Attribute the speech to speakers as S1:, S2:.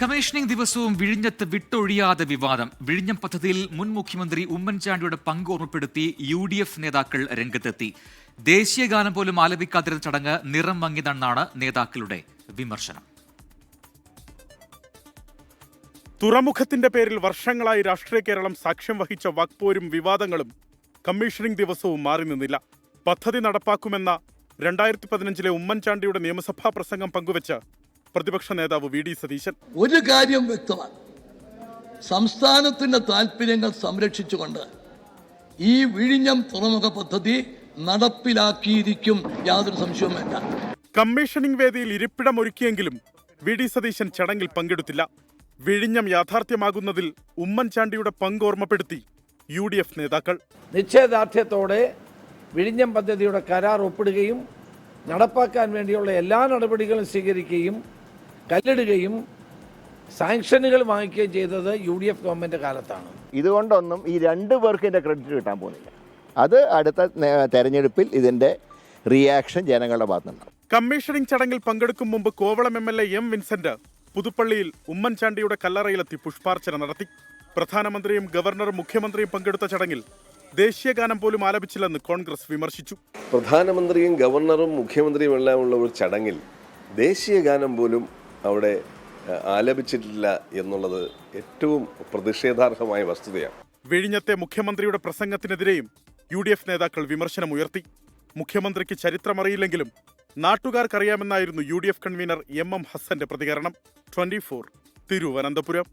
S1: Commissioning ദിവസവും വിഴിഞ്ഞത്ത് വിട്ടൊഴിയാതെ വിവാദം. വിഴിഞ്ഞം പദ്ധതിയിൽ മുൻ മുഖ്യമന്ത്രി ഉമ്മൻചാണ്ടിയുടെ പങ്ക് ഓർമ്മപ്പെടുത്തി UDF നേതാക്കൾ രംഗത്തെത്തി. ദേശീയഗാനം പോലും ആലപിക്കാതിരുന്ന ചടങ്ങ് നിറം മങ്ങിയതെന്നാണ് നേതാക്കളുടെ വിമർശനം.
S2: തുറമുഖത്തിന്റെ പേരിൽ വർഷങ്ങളായി രാഷ്ട്രീയ കേരളം സാക്ഷ്യം വഹിച്ച വാക്പോരും വിവാദങ്ങളും കമ്മീഷനിംഗ് ദിവസവും മാറി നിന്നില്ല. പദ്ധതി നടപ്പാക്കുമെന്ന 2015 ഉമ്മൻചാണ്ടിയുടെ നിയമസഭാ പ്രസംഗം പങ്കുവച്ച് പ്രതിപക്ഷ നേതാവ് VD സതീശൻ.
S3: ഒരു കാര്യം വ്യക്തമാണ്, സംസ്ഥാനത്തിന്റെ താൽപര്യങ്ങൾ സംരക്ഷിച്ചുകൊണ്ട് ഈ വിഴിഞ്ഞം തുറമുഖ പദ്ധതി നടപ്പിലാക്കിയിരിക്കും, യാതൊരു സംശയവും വേണ്ട.
S2: കമ്മീഷനിംഗ് വേദിയിൽ ഇരിപ്പിടമൊരുക്കിയെങ്കിലും VD സതീശൻ ചടങ്ങിൽ പങ്കെടുത്തില്ല. വിഴിഞ്ഞം യാഥാർത്ഥ്യമാകുന്നതിൽ ഉമ്മൻചാണ്ടിയുടെ പങ്ക് ഓർമ്മപ്പെടുത്തി UDF നേതാക്കൾ.
S4: നിശ്ചയദാർഢ്യത്തോടെ വിഴിഞ്ഞം പദ്ധതിയുടെ കരാർ ഒപ്പിടുകയും നടപ്പാക്കാൻ വേണ്ടിയുള്ള എല്ലാ നടപടികളും സ്വീകരിക്കുകയും കല്ലിടുകയും സാങ്ഷനുകൾ വാങ്ങിക്കുകയും ചെയ്തത് UDF ഗവൺമെന്റ് കാലത്താണ്.
S5: ഇതുകൊണ്ടൊന്നും ഈ രണ്ടു പേർക്ക് ഇതിന്റെ ക്രെഡിറ്റ് കിട്ടാൻ പോകുന്നില്ല. അത് അടുത്ത തെരഞ്ഞെടുപ്പിൽ ഇതിന്റെ റിയാക്ഷൻ ജനങ്ങളുടെ ഭാഗത്തുനിന്നാണ്.
S2: കമ്മീഷനിംഗ് ചടങ്ങിൽ പങ്കെടുക്കും മുമ്പ് കോവളം MLA M വിൻസെന്റ് പുതുപ്പള്ളിയിൽ ഉമ്മൻചാണ്ടിയുടെ കല്ലറയിലെത്തി പുഷ്പാർച്ചന നടത്തി. പ്രധാനമന്ത്രിയും ഗവർണറും മുഖ്യമന്ത്രിയും പങ്കെടുത്ത ചടങ്ങിൽ ദേശീയഗാനം പോലും ആലപിച്ചില്ലെന്ന് കോൺഗ്രസ് വിമർശിച്ചു.
S6: പ്രധാനമന്ത്രിയും ഗവർണറും മുഖ്യമന്ത്രിയും എല്ലാം ഉള്ള ഒരു ചടങ്ങിൽ ദേശീയഗാനം പോലും അവിടെ ആലപിച്ചിട്ടില്ല എന്നുള്ളത് ഏറ്റവും പ്രതിഷേധാർഹമായ വസ്തുതയാണ്.
S2: വിഴിഞ്ഞത്തെ മുഖ്യമന്ത്രിയുടെ പ്രസംഗത്തിനെതിരെയും UDF നേതാക്കൾ വിമർശനമുയർത്തി. മുഖ്യമന്ത്രിക്ക് ചരിത്രമറിയില്ലെങ്കിലും നാട്ടുകാർക്കറിയാമെന്നായിരുന്നു UDF കൺവീനർ MM ഹസന്റെ പ്രതികരണം. 24 തിരുവനന്തപുരം.